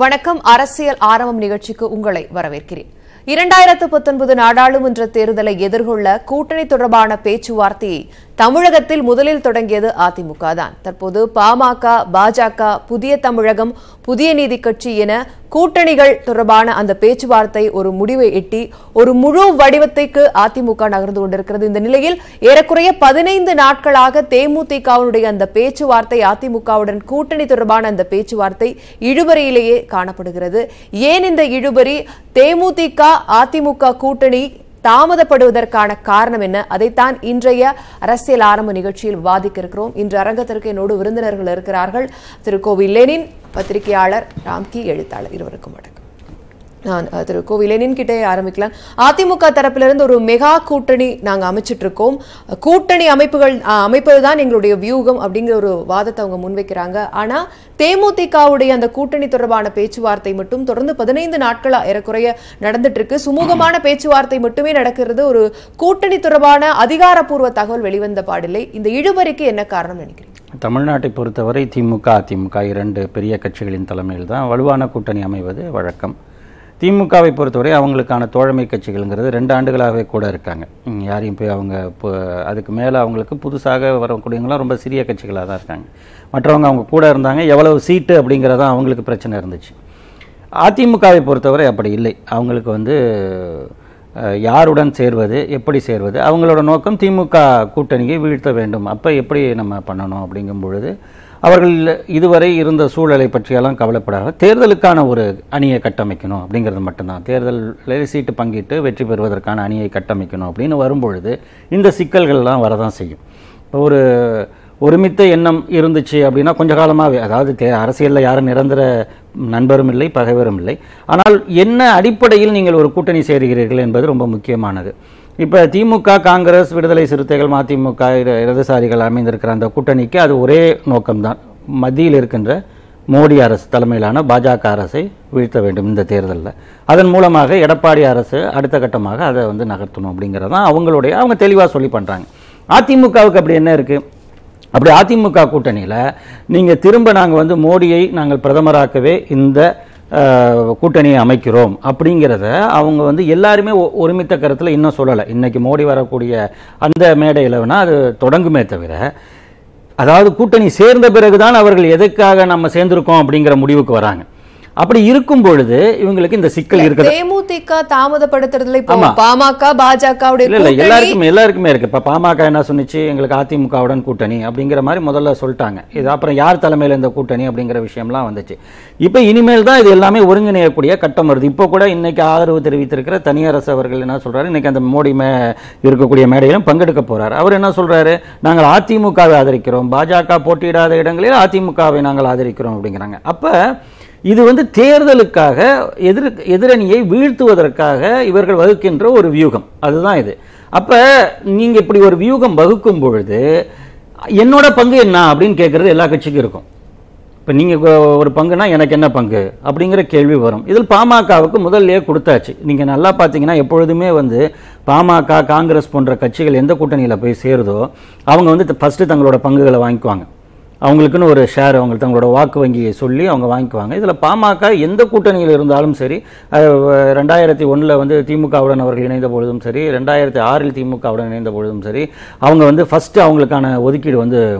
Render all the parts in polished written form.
வணக்கம். அரசியல் ஆரம்பம் நிகழ்ச்சிக்கு உங்களை வரவேற்கிறேன். 2019 நாடாளுமன்ற தேர்தலை எதிர்கொள்ள கூட்டணி தொடர்பான பேச்சுவார்த்தையை தமிழகத்தில் முதலில் தொடங்கியது அதிமுக தான். தற்போது பாமக, பாஜக, புதிய தமிழகம், புதிய நீதி கட்சி என கூட்டணிகள் தொடர்பான அந்த பேச்சுவார்த்தை ஒரு முடிவை எட்டி ஒரு முழு வடிவத்தைக்கு அதிமுக நகர்ந்து கொண்டிருக்கிறது. இந்த நிலையில் ஏறக்குறைய 15 நாட்களாக தேமுதிகவுடைய அந்த பேச்சுவார்த்தை, அதிமுகவுடன் கூட்டணி தொடர்பான அந்த பேச்சுவார்த்தை இழுபறியிலேயே காணப்படுகிறது. ஏன் இந்த இழுபறி? தேமுதிக அதிமுக கூட்டணி தாமதப்படுவதற்கான காரணம் என்ன? அதைத்தான் இன்றைய அரசியல் ஆரம்ப நிகழ்ச்சியில் விவாதிக்க இருக்கிறோம். இன்று அரங்கத்திற்கு என்னோடு விருந்தினர்கள் இருக்கிறார்கள். திரு கோவி லெனின், பத்திரிகையாளர், ராம்கி, எழுத்தாளர். இருவருக்கும் வணக்கம். நான் திரு கோவி லெனின் கிட்டே ஆரம்பிக்கலாம். அதிமுக தரப்பிலிருந்து ஒரு மெகா கூட்டணி நாங்கள் அமைச்சிட்டு இருக்கோம், கூட்டணி அமைப்பதுதான் எங்களுடைய வியூகம் அப்படிங்கிற ஒரு வாதத்தை அவங்க முன்வைக்கிறாங்க. ஆனா தேமுதிகவுடைய அந்த கூட்டணி தொடர்பான பேச்சுவார்த்தை மட்டும் தொடர்ந்து 15 நாட்களா ஏறக்குறைய நடந்துட்டு இருக்கு. சுமூகமான பேச்சுவார்த்தை மட்டுமே நடக்கிறது. ஒரு கூட்டணி தொடர்பான அதிகாரப்பூர்வ தகவல் வெளிவந்த பாடில்லை. இந்த இழுபறிக்கு என்ன காரணம் நினைக்கிறீங்க? தமிழ்நாட்டை பொறுத்தவரை திமுக, அதிமுக 2 பெரிய கட்சிகளின் தலைமையில் தான் வலுவான கூட்டணி அமைவது வழக்கம். திமுகவை பொறுத்தவரை அவங்களுக்கான தோழமை கட்சிகள்ங்கிறது 2 ஆண்டுகளாகவே கூட இருக்காங்க. யாரையும் போய் அவங்க அதுக்கு மேலே அவங்களுக்கு புதுசாக வரக்கூடியவங்களாம் ரொம்ப சிறிய கட்சிகளாக தான் இருக்காங்க. மற்றவங்க அவங்க கூட இருந்தாங்க. எவ்வளவு சீட்டு அப்படிங்கிறதான் அவங்களுக்கு பிரச்சனை இருந்துச்சு. அதிமுகவை பொறுத்தவரை அப்படி இல்லை. அவங்களுக்கு யாருடன் சேர்வது, எப்படி சேர்வது, அவங்களோட நோக்கம் திமுக கூட்டணியை வீழ்த்த வேண்டும். அப்போ எப்படி நம்ம பண்ணணும் அப்படிங்கும் பொழுது அவர்கள் இதுவரை இருந்த சூழலை பற்றியெல்லாம் கவலைப்படாத தேர்தலுக்கான ஒரு அணியை கட்டமைக்கணும் அப்படிங்கிறது மட்டும்தான். தேர்தலில் சீட்டு பங்கிட்டு வெற்றி பெறுவதற்கான அணியை கட்டமைக்கணும் அப்படின்னு வரும்பொழுது இந்த சிக்கல்கள்லாம் வரதான் செய்யும். இப்போ ஒரு ஒருமித்த எண்ணம் இருந்துச்சு அப்படின்னா கொஞ்ச காலமாகவே, அதாவது அரசியலில் யாரும் நிரந்தர நண்பரும் இல்லை, பகைவரும் இல்லை. ஆனால் என்ன அடிப்படையில் நீங்கள் ஒரு கூட்டணி சேருகிறீர்கள் என்பது ரொம்ப முக்கியமானது. இப்போ திமுக, காங்கிரஸ், விடுதலை சிறுத்தைகள், மதிமுக, இடதுசாரிகள் அமைந்திருக்கிற அந்த கூட்டணிக்கு அது ஒரே நோக்கம்தான். மத்தியில் இருக்கின்ற மோடி அரசு தலைமையிலான பாஜக அரசை வீழ்த்த வேண்டும் இந்த தேர்தலில். அதன் மூலமாக எடப்பாடி அரசு அடுத்த கட்டமாக அதை நகர்த்தணும் அப்படிங்கிறதான் அவங்க தெளிவாக சொல்லி பண்ணுறாங்க. அதிமுகவுக்கு அப்படி என்ன இருக்குது? அப்படி அதிமுக கூட்டணியில் நீங்கள் திரும்ப நாங்கள் மோடியை நாங்கள் பிரதமராக்கவே இந்த கூட்டணியை அமைக்கிறோம் அப்படிங்கிறத அவங்க எல்லாருமே ஒருமித்த கருத்தில் இன்னும் சொல்லலை. இன்னைக்கு மோடி வரக்கூடிய அந்த மேடையில் வேணால் அது தொடங்குமே தவிர, அதாவது கூட்டணி சேர்ந்த பிறகுதான் அவர்கள் எதுக்காக நம்ம சேர்ந்திருக்கோம் அப்படிங்கிற முடிவுக்கு வராங்க. அப்படி இருக்கும் பொழுது இவங்களுக்கு இந்த சிக்கல் இருக்குது. தேமுதிக தாமதப்படுத்துறதுல பாமக, பாஜக எல்லாருக்குமே இருக்கு. இப்ப பாமக என்ன சொன்னிச்சு, எங்களுக்கு அதிமுகவுடன் கூட்டணி அப்படிங்கிற மாதிரி முதல்ல சொல்லிட்டாங்க. இது அப்புறம் யார் தலைமையில் இந்த கூட்டணி அப்படிங்கிற விஷயம்லாம் வந்துச்சு. இப்ப இனிமேல் தான் இது எல்லாமே ஒருங்கிணையக்கூடிய கட்டம் வருது. இப்போ கூட இன்னைக்கு ஆதரவு தெரிவித்திருக்கிற தனியரசு அவர்கள் என்ன சொல்றாரு, இன்னைக்கு அந்த மோடி இருக்கக்கூடிய மேடையிலும் பங்கெடுக்க போறாரு. அவர் என்ன சொல்றாரு, நாங்கள் அதிமுகவை ஆதரிக்கிறோம், பாஜக போட்டியிடாத இடங்களில் அதிமுகவை நாங்கள் ஆதரிக்கிறோம் அப்படிங்கிறாங்க. அப்ப இது தேர்தலுக்காக எதிரணியை வீழ்த்துவதற்காக இவர்கள் வகுக்கின்ற ஒரு வியூகம், அதுதான் இது. அப்ப நீங்க இப்படி ஒரு வியூகம் வகுக்கும் பொழுது என்னோட பங்கு என்ன அப்படின்னு கேட்கறது எல்லா கட்சிக்கும் இருக்கும். இப்ப நீங்க ஒரு பங்குனா எனக்கு என்ன பங்கு அப்படிங்கிற கேள்வி வரும். இதில் பாமகவுக்கு முதல்ல கொடுத்தாச்சு. நீங்க நல்லா பாத்தீங்கன்னா எப்பொழுதுமே பாமக, காங்கிரஸ் போன்ற கட்சிகள் எந்த கூட்டணியில போய் சேருதோ அவங்க ஃபர்ஸ்ட் தங்களோட பங்குகளை வாங்கிக்குவாங்க. அவங்களுக்குன்னு ஒரு ஷேர், அவங்க தங்களோட வாக்கு வங்கியை சொல்லி அவங்க வாங்கிக்குவாங்க. இதில் பாமக எந்த கூட்டணியில் இருந்தாலும் சரி, 2001 திமுகவுடன் அவர்கள் இணைந்த பொழுதும் சரி, 2006 திமுகவுடன் இணைந்த பொழுதும் சரி, அவங்க ஃபர்ஸ்ட் அவங்களுக்கான ஒதுக்கீடு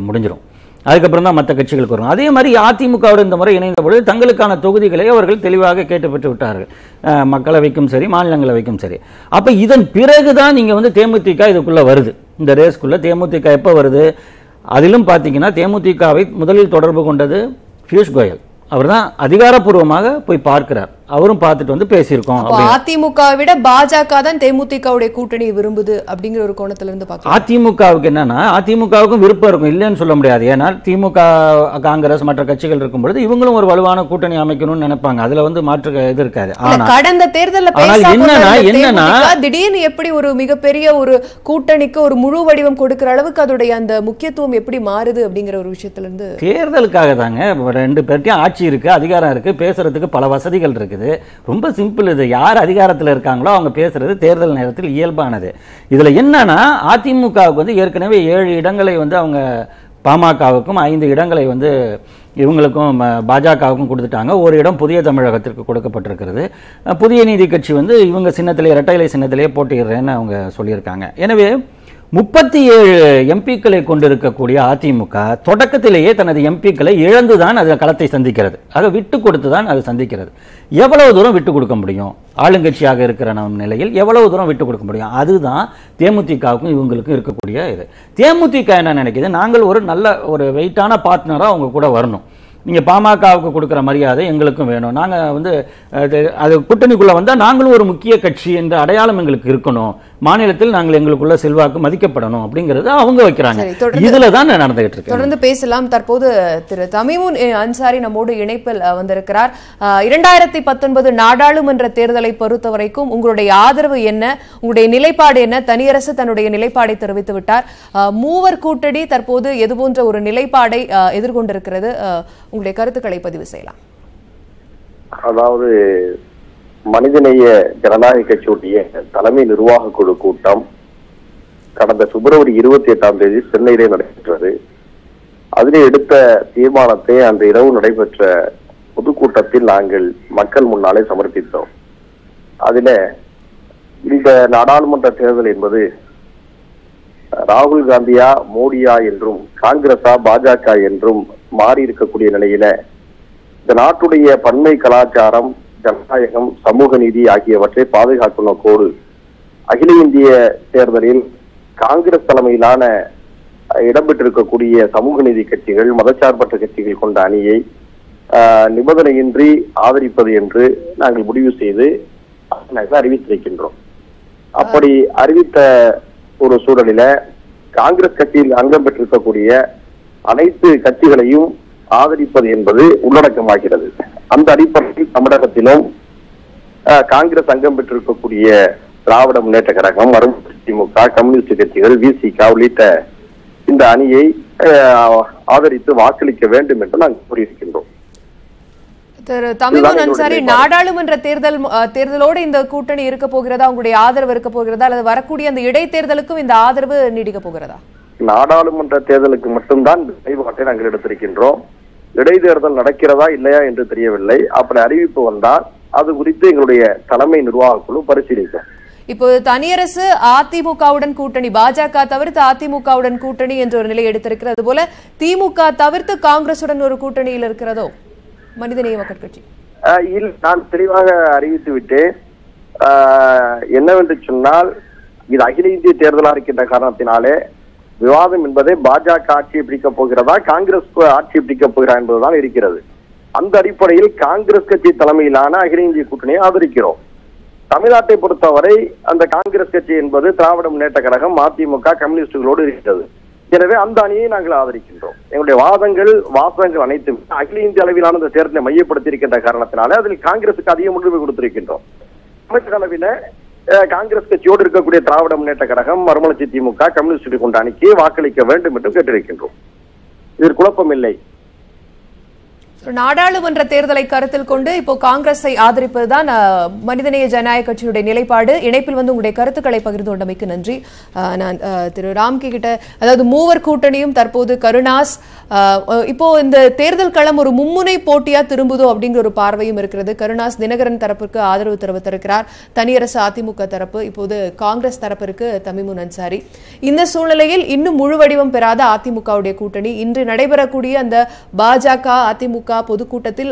முடிஞ்சிடும். அதுக்கப்புறம் தான் மற்ற கட்சிகளுக்கு வரும். அதே மாதிரி அதிமுகவுடன் இந்த முறை இணைந்த பொழுது தங்களுக்கான தொகுதிகளை அவர்கள் தெளிவாக கேட்டு பெற்று விட்டார்கள், மக்களவைக்கும் சரி, மாநிலங்களவைக்கும் சரி. அப்ப இதன் பிறகுதான் நீங்க தேமுதிக இதுக்குள்ள வருது. இந்த ரேஸ்க்குள்ள தேமுதிக எப்ப வருது? அதிலும் பார்த்தீங்கன்னா தேமுதிகவை முதலில் தொடர்பு கொண்டது பியூஷ் கோயல். அவர் தான் அதிகாரப்பூர்வமாக போய் பார்க்கிறார். அவரும் பார்த்துட்டு பேசியிருக்கோம். அதிமுகவை விட பாஜக தான் தேமுதிகவுடைய கூட்டணி விரும்புது அப்படிங்கிற ஒரு கோணத்துல இருந்து பார்க்கலாம். அதிமுகவுக்கு என்னன்னா, அதிமுகவுக்கும் விருப்பம் இருக்கும், இல்லைன்னு சொல்ல முடியாது. ஏன்னா திமுக, காங்கிரஸ் மற்ற கட்சிகள் இருக்கும் பொழுது இவங்களும் ஒரு வலுவான கூட்டணி அமைக்கணும்னு நினைப்பாங்க. அதுல மாற்று இது இருக்காது. கடந்த தேர்தலில் என்னன்னா திடீர்னு எப்படி ஒரு மிகப்பெரிய ஒரு கூட்டணிக்கு ஒரு முழு வடிவம் கொடுக்கிற அளவுக்கு அதோடைய அந்த முக்கியத்துவம் எப்படி மாறுது அப்படிங்கிற ஒரு விஷயத்துல இருந்து தேர்தலுக்காக தாங்க. 2 பேர்ட்டையும் ஆட்சி இருக்கு, அதிகாரம் இருக்கு, பேசுறதுக்கு பல வசதிகள் இருக்கு. ரொம்ப சிம்பிள். இது யார் அதிகாரத்தில் இருக்காங்களோ அவங்க பேசுறது தேர்தல் நேரத்தில் இயல்பானது. இதுல என்னன்னா, அதிமுகவுக்கு ஏற்கனவே 7 இடங்களை அவங்க பாமகவுக்கும் 5 இடங்களை இவங்களுக்கும் பாஜகவுக்கும் கொடுத்துட்டாங்க. ஒரு இடம் புதிய தமிழகத்திற்கு கொடுக்கப்பட்டிருக்கிறது. புதிய நீதி கட்சி வந்து இவங்க சின்னத்திலே இரட்டை இலை சின்னத்திலேயே போட்டிடுறேன்னு அவங்க சொல்லியிருக்காங்க. எனவே 37 எம்பிக்களை கொண்டிருக்கக்கூடிய அதிமுக தொடக்கத்திலேயே தனது எம்பிக்களை இழந்துதான் அது களத்தை சந்திக்கிறது. ஆக விட்டு கொடுத்துதான் அது சந்திக்கிறது. எவ்வளவு தூரம் விட்டு கொடுக்க முடியும்? ஆளுங்கட்சியாக இருக்கிற நம் நிலையில் எவ்வளவு தூரம் விட்டு கொடுக்க முடியும்? அதுதான் தேமுதிகவுக்கும் இவங்களுக்கும் இருக்கக்கூடிய இது. தேமுதிக என்ன நினைக்குது, நாங்கள் ஒரு நல்ல ஒரு வெயிட்டான பார்ட்னரா அவங்க கூட வரணும். நீங்க பாமகவுக்கு கொடுக்கிற மரியாதை எங்களுக்கும் வேணும். நாங்க வந்து அது கூட்டணிக்குள்ள வந்தா நாங்களும் ஒரு முக்கிய கட்சி என்ற அடையாளம் எங்களுக்கு இருக்கணும். மாநிலத்தில் நாங்கள் எங்களுக்குள்ள செல்வாக்கு மதிக்கப்படணும் அப்படிங்கறது அவங்க வைக்கிறாங்க. இதுலதான் நடந்துகிட்டு இருக்கு. தொடர்ந்து பேசலாம். தற்போது திரு தமீமுன் அன்சாரி நம்மோடு இணைப்பில் வந்திருக்கிறார். 2019 நாடாளுமன்ற தேர்தலை பொறுத்தவரைக்கும் உங்களுடைய ஆதரவு என்ன, உங்களுடைய நிலைப்பாடு என்ன? தனியரசு தன்னுடைய நிலைப்பாடை தெரிவித்து விட்டார். மூவர் கூட்டணி தற்போது எது போன்ற ஒரு நிலைப்பாடை எதிர்கொண்டிருக்கிறது? உங்களுடைய கருத்துக்களை பதிவு செய்யலாம். அதாவது மனிதநேய ஜனநாயக கட்சியுடைய தலைமை நிர்வாக குழு கூட்டம் கடந்த பிப்ரவரி 28ஆம் தேதி சென்னையிலே நடைபெற்றது. அதிலே எடுத்த தீர்மானத்தை அன்று இரவு நடைபெற்ற பொதுக்கூட்டத்தில் நாங்கள் மக்கள் முன்னாலே சமர்ப்பித்தோம். அதில இந்த நாடாளுமன்ற தேர்தல் என்பது ராகுல் காந்தியா மோடியா என்றும் காங்கிரஸா பாஜக என்றும் மாறி இருக்கக்கூடிய நிலையில இந்த நாட்டுடைய பன்மை கலாச்சாரம், ஜனநாயகம், சமூக நீதி ஆகியவற்றை பாதுகாக்கும் நோக்கோடு அகில இந்திய தேர்தலில் காங்கிரஸ் தலைமையிலான இடம்பெற்றிருக்கக்கூடிய சமூக நீதி கட்சிகள், மதச்சார்பற்ற கட்சிகள் கொண்ட அணியை நிபந்தனையின்றி ஆதரிப்பது என்று நாங்கள் முடிவு செய்து அறிவித்திருக்கின்றோம். அப்படி அறிவித்த ஒரு சூழலில காங்கிரஸ் கட்சியில் அங்கம் பெற்றிருக்கக்கூடிய அனைத்து கட்சிகளையும் ஆதரிப்பது என்பது உள்ளடக்கமாகிறது. அந்த அடிப்படையில் தமிழகத்திலும் காங்கிரஸ் அங்கம் பெற்றிருக்கக்கூடிய திராவிட முன்னேற்ற கழகம், திமுக, கம்யூனிஸ்ட் கட்சிகள், விசிக உள்ளிட்ட இந்த அணியை ஆதரித்து வாக்களிக்க வேண்டும் என்று நாங்கள் கூறியிருக்கின்றோம். திரு தமீமுன் அன்சாரி, நாடாளுமன்ற தேர்தலோடு இந்த கூட்டணி இருக்க போகிறதா? உங்களுடைய ஆதரவு இருக்க போகிறதா, அல்லது வரக்கூடிய அந்த இடைத்தேர்தலுக்கும் இந்த ஆதரவு நீடிக்க போகிறதா? நாடாளுமன்ற தேர்தலுக்கு மட்டும்தான் நிலைப்பாட்டை நாங்கள் எடுத்திருக்கின்றோம். இடைத்தேர்தல் நடக்கிறதா இல்லையா என்று தெரியவில்லை. அப்படி அறிவிப்பு வந்தால் அது குறித்து எங்களுடைய தலைமை நிர்வாக குழு பரிசீலிக்கும். இப்போது தனியரசு அதிமுகவுடன் கூட்டணி, பாஜக தவிர்த்து அதிமுகவுடன் கூட்டணி என்ற ஒரு நிலை எடுத்திருக்கிறது போல திமுக தவிர்த்து காங்கிரசுடன் ஒரு கூட்டணியில் இருக்கிறதோ மனிதநேய மக்கள் கட்சி? நான் தெளிவாக அறிவித்து விட்டேன். என்னவென்று சொன்னால், இது அகில இந்திய தேர்தலாக இருக்கின்ற காரணத்தினாலே விவாதம் என்பதை பாஜக ஆட்சியை பிடிக்கப் போகிறதா, காங்கிரஸ் ஆட்சியை பிடிக்கப் போகிறா என்பதுதான் இருக்கிறது. அந்த அடிப்படையில் காங்கிரஸ் கட்சி தலைமையிலான அகில இந்திய கூட்டணியை ஆதரிக்கிறோம். தமிழ்நாட்டை பொறுத்தவரை அந்த காங்கிரஸ் கட்சி என்பது திராவிட முன்னேற்ற கழகம், அதிமுக, கம்யூனிஸ்டுகளோடு இருக்கிறது. எனவே அந்த அணியை நாங்கள் ஆதரிக்கின்றோம். எங்களுடைய வாசகங்கள் அனைத்தும் அகில இந்திய அளவிலான இந்த தேர்தலை மையப்படுத்தி இருக்கின்ற காரணத்தினால அதில் காங்கிரசுக்கு அதிக முன்னுரிமை கொடுத்திருக்கின்றோம். அமைச்சர் அளவில் காங்கிரஸ் கட்சியோடு இருக்கக்கூடிய திராவிட முன்னேற்ற கழகம், மறுமலர்ச்சி திமுக, கம்யூனிஸ்ட் கொண்ட அணிக்கு வாக்களிக்க வேண்டும் என்று கேட்டிருக்கின்றோம். இதில் குழப்பம் இல்லை. நாடாளுமன்ற தேர்தலை கருத்தில் கொண்டு இப்போ காங்கிரஸை ஆதரிப்பதுதான் மனிதநேய ஜனநாயக கட்சியுடைய நிலைப்பாடு. இணைப்பில் வந்து உங்களுடைய கருத்துக்களை பகிர்ந்து கொண்டமைக்கு நன்றி. நான் திரு ராம்கி கிட்ட, அதாவது மூவர் கூட்டணியும் தற்போது கருணாஸ், இப்போ இந்த தேர்தல் களம் ஒரு மும்முனை போட்டியா திரும்புதோ அப்படிங்கிற ஒரு பார்வையும் இருக்கிறது. கருணாஸ் தினகரன் தரப்பிற்கு ஆதரவு தெரிவித்திருக்கிறார். தனியரசு அதிமுக தரப்பு, இப்போது காங்கிரஸ் தரப்பிற்கு தமீமுன் அன்சாரி. இந்த சூழ்நிலையில் இன்னும் முழு வடிவம் பெறாத அதிமுகவுடைய கூட்டணி இன்று நடைபெறக்கூடிய அந்த பாஜக அதிமுக பொதுக்கூட்டத்தில்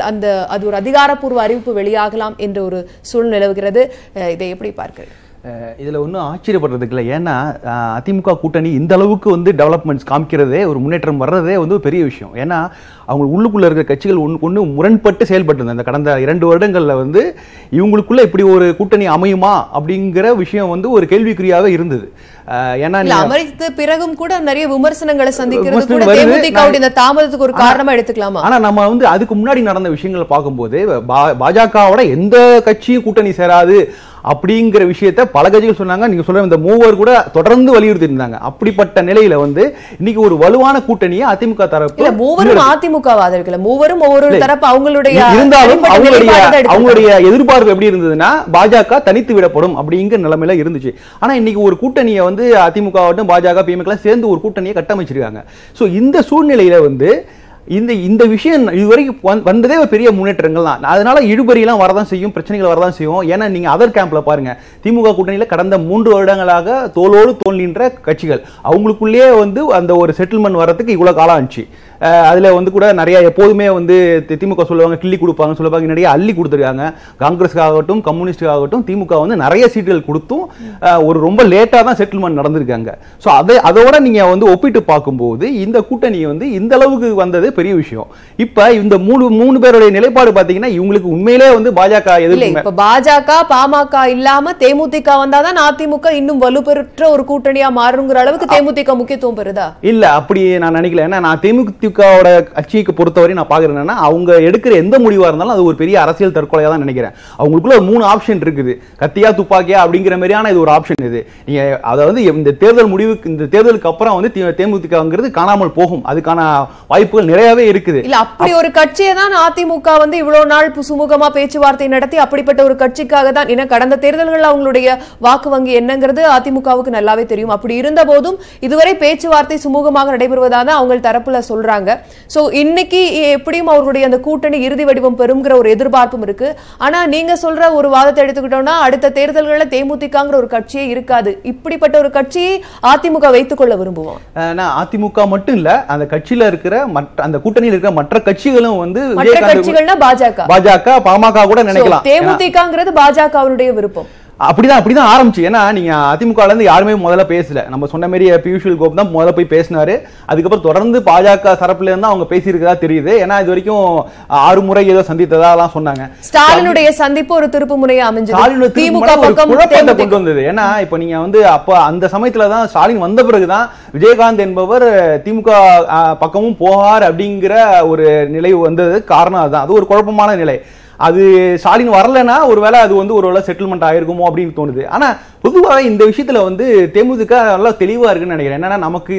அது ஒரு அதிகாரப்பூர்வ அறிவிப்பு வெளியாகலாம் என்ற ஒரு சூழ்நிலை நிலவுகிறது. இதை எப்படி பார்க்கிறீங்க? இதுல ஒன்றும் ஆச்சரியப்படுறதுக்கு இல்லை. ஏன்னா அதிமுக கூட்டணி இந்த அளவுக்கு வந்து டெவலப்மெண்ட்ஸ் காமிக்கிறதே, ஒரு முன்னேற்றம் வர்றதே வந்து ஒரு பெரிய விஷயம். ஏன்னா அவங்க உள்ளுக்குள்ள இருக்கிற கட்சிகள் ஒன்று முரண்பட்டு செயல்பட்டு அந்த கடந்த 2 வருடங்கள்ல வந்து இவங்களுக்குள்ள இப்படி ஒரு கூட்டணி அமையுமா அப்படிங்கிற விஷயம் வந்து ஒரு கேள்விக்குறியாக இருந்தது. ஏன்னா அமர்த்த பிறகும் கூட நிறைய விமர்சனங்களை சந்திக்கிறது கூட தேமுதிகவுடைய இந்த தாமதத்துக்கு ஒரு காரணமா எடுத்துக்கலாமா? ஆனா நம்ம வந்து அதுக்கு முன்னாடி நடந்த விஷயங்களை பார்க்கும்போது பாஜகவோட எந்த கட்சியும் கூட்டணி சேராது அப்படிங்கிற விஷயத்த பல கட்சிகள் சொன்னாங்க. நீங்க சொல்ற இந்த மூவர் கூட தொடர்ந்து வலியுறுத்தி இருந்தாங்க. அப்படிப்பட்ட நிலையில வந்து இன்னைக்கு ஒரு வலுவான கூட்டணியை அதிமுக தரப்பு, மூவரும் அதிமுக ஆதரிக்கல, மூவரும் ஒவ்வொரு தரப்பு அவங்களுடைய இருந்தாலும் அவங்களுடைய எதிர்பார்ப்பு எப்படி இருந்ததுன்னா பாஜக தனித்து விடப்படும் அப்படிங்கிற நிலைமையில இருந்துச்சு. ஆனா இன்னைக்கு ஒரு கூட்டணியை வந்து அதிமுக பாஜக பிஎம்க சேர்ந்து ஒரு கூட்டணியை கட்டமைச்சிருக்காங்க. சோ இந்த சூழ்நிலையில வந்து இந்த விஷயம் இதுவரைக்கும் வந்ததே ஒரு பெரிய முன்னேற்றங்கள் தான். அதனால இழுபறியெல்லாம் வரதான் செய்யும், பிரச்சனைகள் வரதான் செய்யும். ஏன்னா நீங்க அதர் கேம்ப்ல பாருங்க, திமுக கூட்டணியில கடந்த 3 வருடங்களாக தோளோடு தோல் நின்ற கட்சிகள் அவங்களுக்குள்ளேயே வந்து அந்த ஒரு செட்டில்மெண்ட் வரதுக்கு இவ்வளவு காலம் ஆச்சு. அதுல வந்து கூட நிறைய எப்போதுமே வந்து திமுக சொல்லுவாங்க கிள்ளி கொடுப்பாங்க சொல்லுவாங்க, நிறைய அள்ளி கொடுத்துருக்காங்க. காங்கிரஸுக்காகட்டும் கம்யூனிஸ்டுக்காகட்டும் திமுக வந்து நிறைய சீட்டுகள் கொடுத்தும் ஒரு ரொம்ப லேட்டா தான் செட்டில்மெண்ட் நடந்திருக்காங்க. ஸோ அதோட நீங்க வந்து ஒப்பிட்டு பார்க்கும்போது இந்த கூட்டணி வந்து இந்த அளவுக்கு வந்தது பெரிய விஷயம். இப்ப இந்த மூணு பேருடைய நிலைப்பாடு பாத்தீங்கன்னா இவங்களுக்கு உண்மையிலே வந்து பாஜக எதிர்ப்பு, பாஜக பாமக இல்லாம தேமுதிக வந்தாதான் அதிமுக இன்னும் வலுப்பெற்ற ஒரு கூட்டணியா மாறுங்கிற அளவுக்கு தேமுதிக முக்கியத்துவம் பெறுதா? இல்ல, அப்படி நான் நினைக்கல. ஏன்னா நான் தேமுதிகவோட கட்சிக்கு பொறுத்தவரை நான் பாக்குறேன்னா அவங்க எடுக்கிற எந்த முடிவா இருந்தாலும் அது ஒரு பெரிய அரசியல் தற்கொலையா தான் நினைக்கிறேன். அவங்களுக்குள்ள 3 ஆப்ஷன் இருக்குது, கத்தியா துப்பாக்கியா அப்படிங்கிற மாதிரியான இது ஒரு ஆப்ஷன். இது அதாவது இந்த தேர்தல் முடிவுக்கு இந்த தேர்தலுக்கு அப்புறம் வந்து தேமுதிகங்கிறது காணாமல் போகும், அதுக்கான வாய்ப்புகள் நிறையவே இருக்குது. இல்ல, அப்படி ஒரு கட்சியை தான் அதிமுக வந்து இவ்வளவு நாள் சுமூகமா பேச்சுவார்த்தை நடத்தி அப்படிப்பட்ட ஒரு கட்சிக்காக தான். ஏன்னா கடந்த தேர்தல்கள் அவங்களுடைய வாக்கு வங்கி என்னங்கிறது அதிமுகவுக்கு நல்லாவே தெரியும். அப்படி இருந்த போதும் இதுவரை பேச்சுவார்த்தை சுமூகமாக நடைபெறுவதாக தான் அவங்க தரப்புல சொல்றாங்க. சோ இன்னைக்கு எப்படியும் அவர்களுடைய அந்த கூட்டணி இறுதி வடிவம் பெறும்ங்கிற ஒரு எதிர்பார்ப்பும் இருக்கு. ஆனா நீங்க சொல்ற ஒரு வாதத்தை எடுத்துக்கிட்டோம்னா அடுத்த தேர்தல்களில் தேமுதிகங்கிற ஒரு கட்சியே இருக்காது. இப்படிப்பட்ட ஒரு கட்சியை அதிமுக வைத்துக் கொள்ள விரும்புவோம். அதிமுக மட்டும் இல்ல, அந்த கட்சியில இருக்கிற அந்த கூட்டணியில் இருக்கிற மற்ற கட்சிகளும் வந்து கட்சிகள்னா பாஜக பாமக கூட நினைக்கலாம். தேமுதிகங்கிறது பாஜகவுடைய விருப்பம். அப்படிதான் ஆரம்பிச்சு. ஏன்னா நீங்க அதிமுக இருந்து யாருமே முதல்ல பேசல. நம்ம சொன்ன மாதிரி பியூஷ் கோப் தான் முதல்ல போய் பேசினாரு. அதுக்கப்புறம் தொடர்ந்து பாஜக தரப்புல இருந்து அவங்க பேசியிருக்கதா தெரியுது. ஏன்னா இது வரைக்கும் 6 முறை ஏதோ சந்தித்ததெல்லாம் சொன்னாங்க. ஸ்டாலினுடைய சந்திப்பு ஒரு திருப்பு முறையா அமைஞ்சது, திமுக பக்கம் குழப்பத்தை கொண்டு வந்தது. ஏன்னா இப்ப நீங்க வந்து அப்ப அந்த சமயத்துல தான் ஸ்டாலின் வந்த பிறகுதான் விஜயகாந்த் என்பவர் திமுக பக்கமும் போவார் அப்படிங்கிற ஒரு நிலை வந்தது. காரணம் அதுதான். அது ஒரு குழப்பமான நிலை. அது ஸ்டாலின் வரலன்னா ஒருவேளை அது வந்து ஒருவேளை செட்டில்மெண்ட் ஆயிருக்குமோ அப்படின்னு தோணுது. ஆனா பொதுவாக இந்த விஷயத்துல வந்து தேமுதிக நல்லா தெளிவா இருக்குன்னு நினைக்கிறேன். என்னன்னா நமக்கு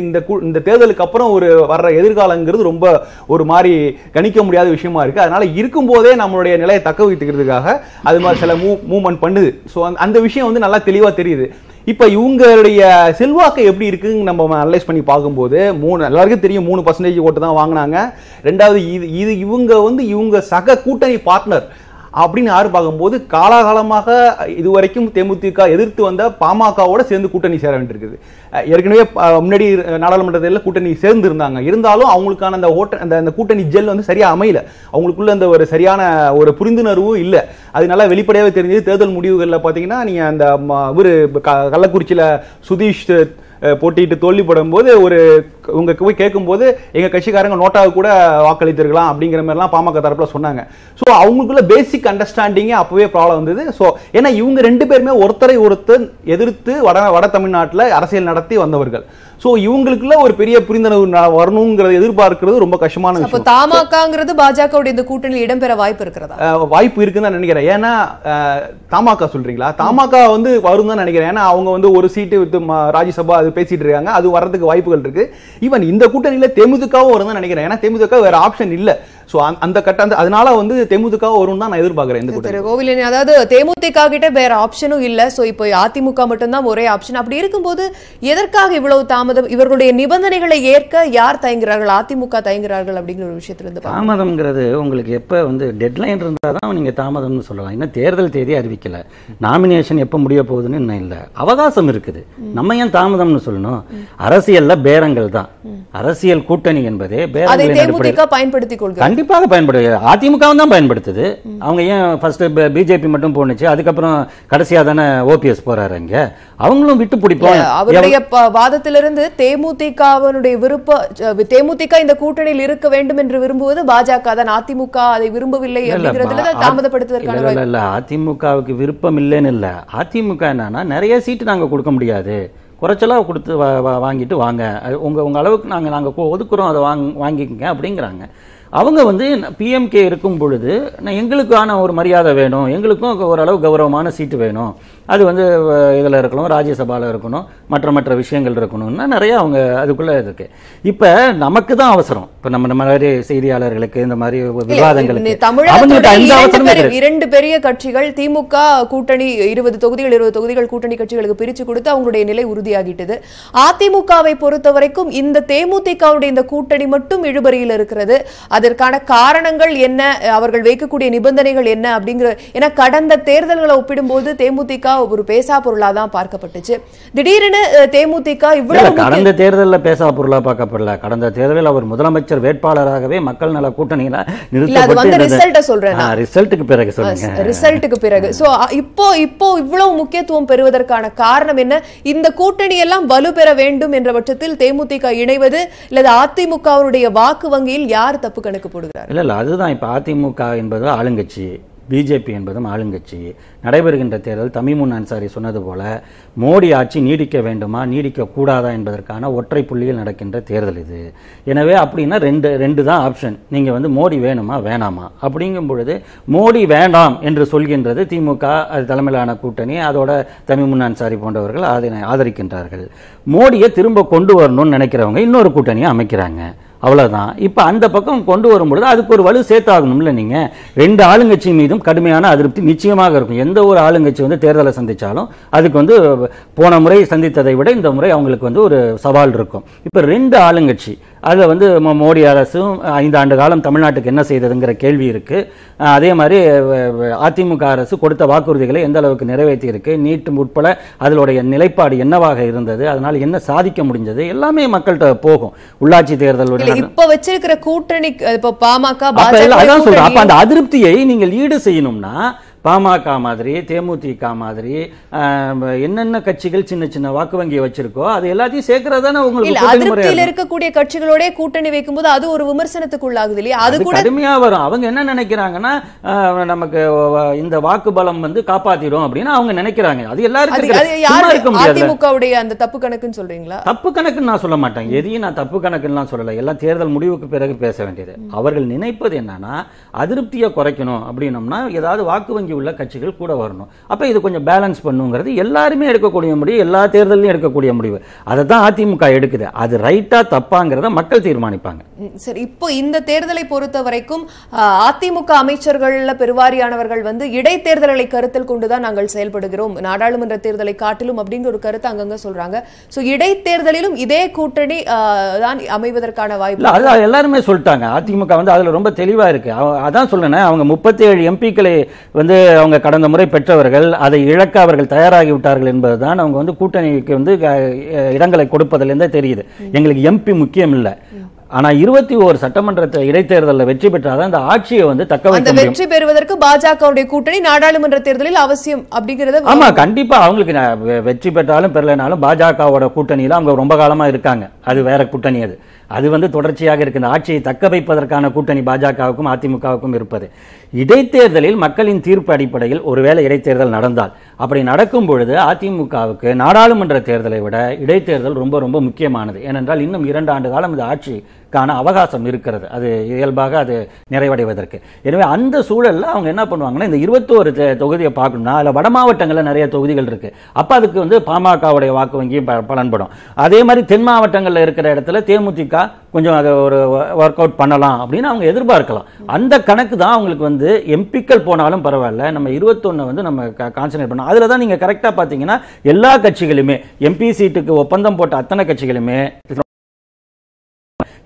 இந்த தேர்தலுக்கு அப்புறம் ஒரு வர்ற எதிர்காலங்கிறது ரொம்ப ஒரு மாதிரி கணிக்க முடியாத விஷயமா இருக்கு. அதனால இருக்கும் போதே நம்மளுடைய நிலையை தக்க வைத்துக்கிறதுக்காக அது மாதிரி சில மூவ்மெண்ட் பண்ணுது. ஸோ அந்த விஷயம் வந்து நல்லா தெளிவா தெரியுது. இப்ப இவங்களுடைய செல்வாக்கு எப்படி இருக்குன்னு நம்ம அனலைஸ் பண்ணி பார்க்கும்போது எல்லாருக்கும் தெரியும் 3% ஓட்டு தான் வாங்கினாங்க. ரெண்டாவது இது இவங்க சக கூட்டணி பார்ட்னர் அப்படின்னு யாரு பார்க்கும்போது காலாகாலமாக இதுவரைக்கும் தேமுதிக எதிர்த்து வந்த பாமகவோட சேர்ந்து கூட்டணி சேர வேண்டியிருக்குது. ஏற்கனவே முன்னாடி நாடாளுமன்றத்தில் கூட்டணி சேர்ந்து இருந்தாங்க. இருந்தாலும் அவங்களுக்கான அந்த கூட்டணி ஜெல் வந்து சரியா அமையல. அவங்களுக்குள்ள அந்த ஒரு சரியான ஒரு புரிந்துணர்வும் இல்லை. அது நல்லா வெளிப்படையாவே தெரிஞ்சது. தேர்தல் முடிவுகளில் பார்த்தீங்கன்னா நீங்க அந்த கள்ளக்குறிச்சியில சுதீஷ் போட்டிட்டு தோல்வி படும் போது உங்க போய் கேட்கும் போது எங்க கட்சிக்காரங்க நோட்டாவுக்கு கூட வாக்களித்திருக்கலாம் அப்படிங்கிற மாதிரிலாம் பாமக தரப்புல சொன்னாங்க. ஸோ அவங்களுக்குள்ள பேசிக் அண்டர்ஸ்டாண்டிங்கே அப்பவே ப்ராப்ளம் வந்தது. ஸோ ஏன்னா இவங்க 2 பேருமே ஒருத்தரை ஒருத்தர் எதிர்த்து வட தமிழ்நாட்டில் அரசியல் நடத்தி வந்தவர்கள். சோ இவங்களுக்குள்ள ஒரு பெரிய புரிந்துணர்வு வரணும்ங்கறத எதிர்பார்க்கிறது ரொம்ப கஷ்டமான விஷயம். அப்ப தமாகாங்கிறது பாஜகவுடைய இந்த கூட்டணியில் இடம்பெற வாய்ப்பு இருக்கிறதா? வாய்ப்பு இருக்குன்னு தான் நினைக்கிறேன். ஏன்னா தமாகா சொல்றீங்களா? தமாகா வந்து வரும் தான் நினைக்கிறேன். ஏன்னா அவங்க வந்து ஒரு சீட்டு வித்து ராஜ்யசபா அது பேசிட்டு இருக்காங்க. அது வர்றதுக்கு வாய்ப்புகள் இருக்கு. ஈவன் இந்த கூட்டணியில தேமுதிகவும் வரும் தான் நினைக்கிறேன். ஏன்னா தேமுதிக வேற ஆப்ஷன் இல்ல. சோ அந்த கட்ட அதனால வந்து தேமுதிக வரும் தான் நான் எதிர்பார்க்கிறேன். இந்த கூட்டணி கோவிலன் அதாவது தேமுதிக கிட்ட வேற ஆப்ஷனும் இல்ல. சோ இப்போ அதிமுக மட்டும் தான் ஒரே ஆப்ஷன். அப்படி இருக்கும்போது எதற்காக இவ்வளவு தாமதம்? இவர்களுடைய நிபந்தனைகளை ஏற்க யார் தயங்குறார்கள்? அதிமுக தயங்குறார்கள் அப்படிங்கிற ஒரு விஷயத்துல இருந்து தாமதம்ங்கிறது உங்களுக்கு எப்ப வந்து டெட்லைன் இருந்தாதான் நீங்க தாமதம்னு சொல்லலாம். இன்னும் தேர்தல் தேதி அறிவிக்கல, நாமினேஷன் எப்ப முடிய போகுதுன்னு இன்னும் இல்ல, அவகாசம் இருக்குது. நம்ம ஏன் தாமதம்னு சொல்லணும்? அரசியல்ல பேரங்கள் தான். அரசியல் கூட்டணி என்பதே தேமுதிக பயன்படுத்திக் கொள்கிறது. கண்டிப்பாக பயன்படுது. அதிமுகவும் தான் பயன்படுத்துது. அவங்க ஏன் ஃபர்ஸ்ட் பிஜேபி மட்டும் போனுச்சு, அதுக்கப்புறம் கடைசியா தானே ஓபிஎஸ் போறாரு. அங்க அவங்களும் விட்டு பிடிப்போம். அவருடைய வாதத்திலிருந்து தேமுதிகவினுடைய தேமுதிக இந்த கூட்டணியில் இருக்க வேண்டும் என்று விரும்புவது பாஜக தான். அதிமுக அதை விரும்பவில்லை அப்படிங்கிறதுல தாமதப்படுத்துவதற்கான இல்ல அதிமுகவுக்கு விருப்பம் இல்லைன்னு இல்ல. அதிமுக என்னன்னா நிறைய சீட்டு நாங்க கொடுக்க முடியாது, குறைச்சலா கொடுத்து வாங்கிட்டு வாங்க, உங்க அளவுக்கு நாங்க ஒதுக்குறோம், அதை வாங்கிக்கங்க அப்படிங்கிறாங்க. அவங்க வந்து பிஎம்கே இருக்கும் பொழுது எங்களுக்கான ஒரு மரியாதை வேணும், எங்களுக்கும் ஓரளவு கௌரவமான சீட்டு வேணும், அது வந்து இதில் இருக்கணும், ராஜ்யசபாவில் இருக்கணும், மற்ற விஷயங்கள் இருக்கணும்னா நிறைய அவங்க அதுக்குள்ள இருக்கு. இப்ப நமக்கு தான் அவசரம். இப்ப நம்ம மாதிரி செய்தியாளர்களுக்கு இந்த மாதிரி விவாதங்களுக்கு இரண்டு பெரிய கட்சிகள் திமுக கூட்டணி 20 தொகுதிகள் கூட்டணி கட்சிகளுக்கு பிரிச்சு கொடுத்து அவங்களுடைய நிலை உறுதியாகிட்டது. அதிமுகவை பொறுத்த வரைக்கும் இந்த தேமுதிகவுடைய இந்த கூட்டணி மட்டும் இழுபறியில் இருக்கிறது. அதற்கான காரணங்கள் என்ன, அவர்கள் வைக்கக்கூடிய நிபந்தனைகள் என்ன அப்படிங்கிற, ஏன்னா கடந்த தேர்தல்களை ஒப்பிடும்போது தேமுதிக ஒரு பேசா பொருளா தான் பார்க்கப்பட்டுச்சு. திடீரென தேமுதிக இவ்வளவு கடந்த தேர்தலில் பேசா பொருளா பார்க்கப்படல. கடந்த தேர்தலில் அவர் முதலமைச்சர் வேட்பாளராகவே மக்கள் நல கூட்டணியில ரிசல்ட்டுக்கு பிறகு இப்போ இவ்வளவு முக்கியத்துவம் பெறுவதற்கான காரணம் என்ன? இந்த கூட்டணி எல்லாம் வலு பெற வேண்டும் என்ற பட்சத்தில் தேமுதிக இணைவது அல்லது அதிமுகவுடைய வாக்கு வங்கியில் யார் தப்பு கணக்கு போடுகிறார்? இல்ல அதுதான். இப்ப அதிமுக என்பது ஆளுங்கட்சி, பிஜேபி என்பதும் ஆளுங்கட்சி. நடைபெறுகின்ற தேர்தல் தமீமுன் அன்சாரி சொன்னது போல மோடி ஆட்சி நீடிக்க வேண்டுமா நீடிக்க கூடாதா என்பதற்கான ஒற்றை புள்ளியில் நடக்கின்ற தேர்தல் இது. எனவே அப்படின்னா ரெண்டு தான் ஆப்ஷன். நீங்க வந்து மோடி வேணுமா வேணாமா அப்படிங்கும் பொழுது மோடி வேண்டாம் என்று சொல்கின்றது திமுக, அது தலைமையிலான கூட்டணி, அதோட தமீமுன் அன்சாரி போன்றவர்கள் அதனை ஆதரிக்கின்றார்கள். மோடியை திரும்ப கொண்டு வரணும்னு நினைக்கிறவங்க இன்னொரு கூட்டணியை அமைக்கிறாங்க. அவ்வளவுதான். இப்ப அந்த பக்கம் கொண்டு வரும்பொழுது அதுக்கு ஒரு வலு சேர்த்தாகணும்ல. நீங்க ரெண்டு ஆளுங்கட்சி மீதும் கடுமையான அதிருப்தி நிச்சயமாக இருக்கும். எந்த ஒரு ஆளுங்கட்சி வந்து தேர்தலை சந்திச்சாலும் அதுக்கு வந்து போன முறை சந்தித்ததை விட இந்த முறை அவங்களுக்கு வந்து ஒரு சவால் இருக்கும். இப்ப ரெண்டு ஆளுங்கட்சி, அதில் வந்து மோடி அரசும் 5 ஆண்டு காலம் தமிழ்நாட்டுக்கு என்ன செய்ததுங்கிற கேள்வி இருக்கு. அதே மாதிரி அதிமுக அரசு கொடுத்த வாக்குறுதிகளை எந்த அளவுக்கு நிறைவேற்றி இருக்கு, நீட் உட்பட அதனுடைய நிலைப்பாடு என்னவாக இருந்தது, அதனால என்ன சாதிக்க முடிஞ்சது, எல்லாமே மக்கள்கிட்ட போகும். உள்ளாட்சி தேர்தல் இப்ப வச்சிருக்கிற கூட்டணி இப்ப பாமக அதான் சொல்றேன். அப்ப அந்த அதிருப்தியை நீங்கள் ஈடு செய்யணும்னா பாமக மாதிரி, தேமுதிக மாதிரி என்னென்ன கட்சிகள் சின்ன சின்ன வாக்கு வங்கியை வச்சிருக்கோ அது எல்லாத்தையும் சேர்க்கறதானே உங்களுக்கு அதிருப்தியில் இருக்கக்கூடிய கட்சிகளோட கூட்டணி வைக்கும்போது அது ஒரு விமர்சனத்துக்கு உள்ளாகுது இல்லையா? அது கூட கடுமையா வரும். அவங்க என்ன நினைக்கிறாங்கன்னா நமக்கு இந்த வாக்கு பலம் வந்து காப்பாத்திடும் அப்படின்னு அவங்க நினைக்கிறாங்க. அது எல்லாருக்கும் அதிமுகவுடைய அந்த தப்பு கணக்குன்னு சொல்றீங்களா? தப்பு கணக்குன்னு நான் சொல்ல மாட்டேன். எதையும் நான் தப்பு கணக்குன்னு சொல்லல. எல்லாம் தேர்தல் முடிவுக்கு பிறகு பேச வேண்டியது. அவர்கள் நினைப்பது என்னன்னா அதிருப்தியை குறைக்கணும் அப்படின்னம்னா ஏதாவது வாக்கு வங்கி உள்ள கட்சிகள் கூட வரணும். அப்ப இது கொஞ்சம் பேலன்ஸ் பண்ணுங்கிறது எல்லாருமே எடுக்கக்கூடிய முடிவு, எல்லா தேர்தலையும் எடுக்கக்கூடிய முடிவு. அதை தான் அதிமுக எடுக்குது. அது ரைட்டா தப்பாங்கிறத மக்கள் தீர்மானிப்பாங்க. சரி, இப்போ இந்த தேர்தலை பொறுத்த வரைக்கும் அதிமுக அமைச்சர்கள்ல பெருவாரியானவர்கள் வந்து இடைத்தேர்தலை கருத்தில் கொண்டுதான் நாங்கள் செயல்படுகிறோம், நாடாளுமன்ற தேர்தலை காட்டிலும் அப்படிங்கிற ஒரு கருத்து அங்கங்க சொல்றாங்க. சோ இடைத்தேர்தலிலும் இதே கூட்டணி தான் அமைவதற்கான வாய்ப்பு அது எல்லாருமே சொல்லிட்டாங்க. அதிமுக வந்து அதுல ரொம்ப தெளிவா இருக்கு. அதான் சொல்றேன், அவங்க 37 எம்பிக்களை வந்து அவங்க கடந்த முறை பெற்றவர்கள், அதை இழக்க அவர்கள் தயாராகி விட்டார்கள் என்பதுதான் அவங்க வந்து கூட்டணிக்கு வந்து இடங்களை கொடுப்பதிலிருந்தே தெரியுது. எங்களுக்கு எம்பி முக்கியம் இல்லை, ஆனா 21 சட்டமன்ற இடைத்தேர்தலில் வெற்றி பெற்றாதான் இந்த ஆட்சியை வந்து தக்க வைக்க முடியும். வெற்றி பெறுவதற்கு பாஜகவுடைய கூட்டணி நாடாளுமன்ற தேர்தலில் அவசியம் அப்படிங்கறது. ஆமா, கண்டிப்பா அவங்களுக்கு வெற்றி பெற்றாலும் பெறலைனாலும் பாஜகவோட கூட்டணியில அவங்க ரொம்ப காலமா இருக்காங்க. அது வேற கூட்டணி, அது வந்து தொடர்ச்சியாக இருக்கு. இந்த ஆட்சியை தக்க வைப்பதற்கான கூட்டணி பாஜகவுக்கும் அதிமுகவுக்கும் இருப்பது. இடைத்தேர்தலில் மக்களின் தீர்ப்பு அடிப்படையில் ஒருவேளை இடைத்தேர்தல் நடந்தால், அப்படி நடக்கும் பொழுது அதிமுகவுக்கு நாடாளுமன்ற தேர்தலை விட இடைத்தேர்தல் ரொம்ப ரொம்ப முக்கியமானது. ஏனென்றால் இன்னும் 2 ஆண்டு காலம் இந்த ஆட்சிக்கான அவகாசம் இருக்கிறது, அது இயல்பாக அது நிறைவடைவதற்கு. எனவே அந்த சூழல்ல அவங்க என்ன பண்ணுவாங்கன்னா, இந்த 21 தொகுதியை பார்க்கணும்னா அதுல வட மாவட்டங்கள்ல நிறைய தொகுதிகள் இருக்கு. அப்ப அதுக்கு வந்து பாமகவுடைய வாக்கு வங்கியும் பலன்படும். அதே மாதிரி தென் மாவட்டங்கள்ல இருக்கிற இடத்துல தேமுதிக கொஞ்சம் அதை ஒரு ஒர்க் அவுட் பண்ணலாம் அப்படின்னு அவங்க எதிர்பார்க்கலாம். அந்த கணக்கு தான் அவங்களுக்கு வந்து எம்பிக்கள் போனாலும் பரவாயில்ல, நம்ம 21 வந்து நம்ம கான்சன்ட்ரேட் பண்ணோம். அதுல தான் நீங்க கரெக்டா பாத்தீங்கன்னா எல்லா கட்சிகளுமே எம்பி சீட்டுக்கு ஒப்பந்தம் போட்ட அத்தனை கட்சிகளுமே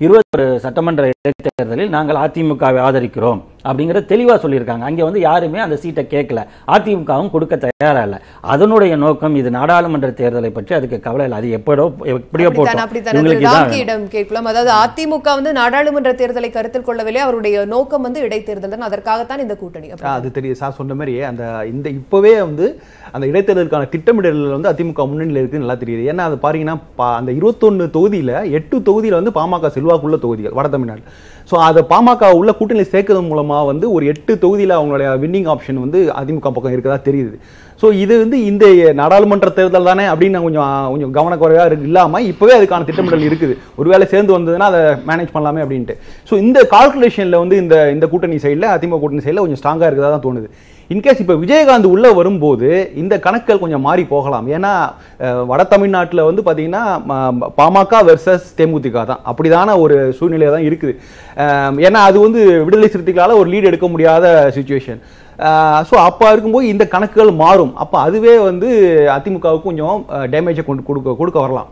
21 சட்டமன்ற இடைத்தேர்தலில் நாங்கள் அதிமுகவை ஆதரிக்கிறோம் அப்படிங்கிற தெளிவா சொல்லியிருக்காங்க. அங்க வந்து யாருமே அந்த சீட்டை கேட்கல, அதிமுகவும் கொடுக்க தயாரா இல்ல. அதனுடைய நோக்கம் இது நாடாளுமன்ற தேர்தலை பற்றி அதுக்கு கவலை இல்லை. அது எப்படியோ கேட்கலாம். அதாவது அதிமுக வந்து நாடாளுமன்ற தேர்தலை கருத்தில் கொள்ளவில்லை, அவருடைய நோக்கம் வந்து இடைத்தேர்தல் தான், அதற்காகத்தான் இந்த கூட்டணி. அது தெரியும் சார் சொன்ன மாதிரி. இந்த இப்பவே வந்து அந்த இடைத்தேர்தலுக்கான திட்டமிடல் வந்து அதிமுக முன்னணியில் இருக்குன்னு நல்லா தெரியுது. ஏன்னா அது பாத்தீங்கன்னா அந்த 21 தொகுதியில 8 தொகுதியில வந்து பாமக செல்வாக்குள்ள தொகுதிகள் வட தமிழ்நாடு. ஸோ அதை பாமக உள்ள கூட்டணியில் சேர்க்கறது மூலமா வந்து ஒரு 8 தொகுதியில் அவங்களுடைய வின்னிங் ஆப்ஷன் வந்து அதிமுக பக்கம் இருக்கதா தெரியுது. ஸோ இது வந்து இந்த நாடாளுமன்ற தேர்தல் தானே அப்படின்னு கொஞ்சம் கவனக்குறைவாக இல்லாமல் இப்போவே அதுக்கான திட்டமிடல் இருக்குது. ஒருவேளை சேர்ந்து வந்ததுன்னா அதை மேனேஜ் பண்ணலாமே அப்படின்ட்டு. ஸோ இந்த கால்குலேஷனில் வந்து இந்த கூட்டணி சைடில் அதிமுக கூட்டணி சைடில் கொஞ்சம் ஸ்ட்ராங்காக இருக்கிறதா தான் தோணுது. இன்கேஸ் இப்போ விஜயகாந்த் உள்ள வரும்போது இந்த கணக்குகள் கொஞ்சம் மாறி போகலாம். ஏன்னா வட தமிழ்நாட்டில் வந்து பார்த்தீங்கன்னா பாமக வெர்சஸ் தேமுதிக தான், அப்படிதான ஒரு சூழ்நிலை தான் இருக்குது. ஏன்னா அது வந்து விடுதலை சிறுத்தைகளால் ஒரு லீடு எடுக்க முடியாத சிச்சுவேஷன். ஸோ அப்போ இருக்கும்போது இந்த கணக்குகள் மாறும். அப்போ அதுவே வந்து அதிமுகவுக்கு கொஞ்சம் டேமேஜை கொடுக்க வரலாம்.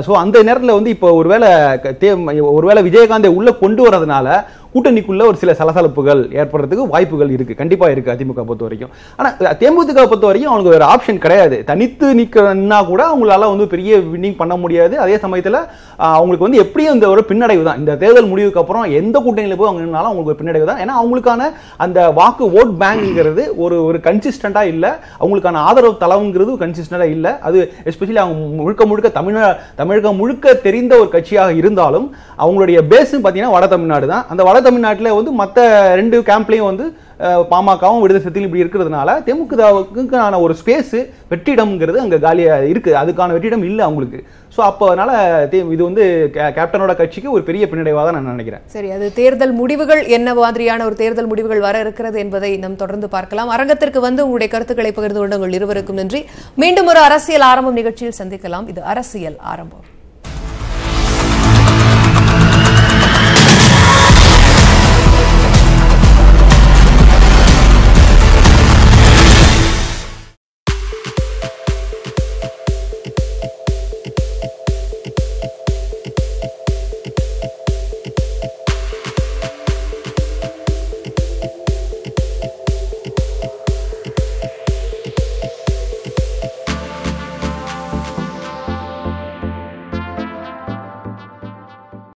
ஸோ அந்த நேரத்தில் வந்து இப்போ ஒருவேளை விஜயகாந்தை உள்ள கொண்டு வரதுனால கூட்டணிக்குள்ள ஒரு சில சலசலப்புகள் ஏற்படுறதுக்கு வாய்ப்புகள் இருக்கு, கண்டிப்பா இருக்கு அதிமுக பொறுத்த வரைக்கும். ஆனா தேமுதிக பொறுத்த வரைக்கும் அவங்களுக்கு வேற ஆப்ஷன் கிடையாது. தனித்து நிற்கனா கூட அவங்களால வந்து பெரிய வின்னிங் பண்ண முடியாது. அதே சமயத்தில் அவங்களுக்கு வந்து எப்படியும் இந்த ஒரு பின்னடைவு தான். இந்த தேர்தல் முடிவுக்கு அப்புறம் எந்த கூட்டணியில போய் அவங்க நின்னாலும் அவங்களுக்கு ஒரு பின்னடைவு தான். ஏன்னா அவங்களுக்கான அந்த ஓட் பேங்க்ங்கிறது ஒரு கன்சிஸ்டண்டா இல்ல, அவங்களுக்கான ஆதரவு தளவுங்கிறது கன்சிஸ்டண்டா இல்ல. அது எஸ்பெஷலி அவங்க முழுக்க தமிழகம் முழுக்க தெரிந்த ஒரு கட்சியாக இருந்தாலும் அவங்களுடைய பேஸ் பார்த்தீங்கன்னா வட தமிழ்நாடு தான். அந்த வட தமிழ்நாட்டில் வந்து மற்ற 2 கேம்ப்லையும் வந்து பாமகவும் விடுதலை சிறுத்தைகளும் இப்படி இருக்கிறதுனால தேமுதிகவுக்கான ஒரு ஸ்பேஸ் வெற்றிடம்ங்கிறது அங்கே காலியாக இருக்குது. அதுக்கான வெற்றிடம் இல்லை அவங்களுக்கு. ஸோ அப்போ அதனால இது வந்து கேப்டனோட கட்சிக்கு ஒரு பெரிய பின்னடைவாக தான் நான் நினைக்கிறேன். சரி, அது தேர்தல் முடிவுகள் என்ன மாதிரியான ஒரு தேர்தல் முடிவுகள் வர இருக்கிறது என்பதை நாம் தொடர்ந்து பார்க்கலாம். அரங்கத்திற்கு வந்து உங்களுடைய கருத்துக்களை பகிர்ந்து கொண்டு உங்கள் இருவருக்கும் நன்றி. மீண்டும் ஒரு அரசியல் ஆரம்பம் நிகழ்ச்சியில் சந்திக்கலாம். இது அரசியல் ஆரம்பம்.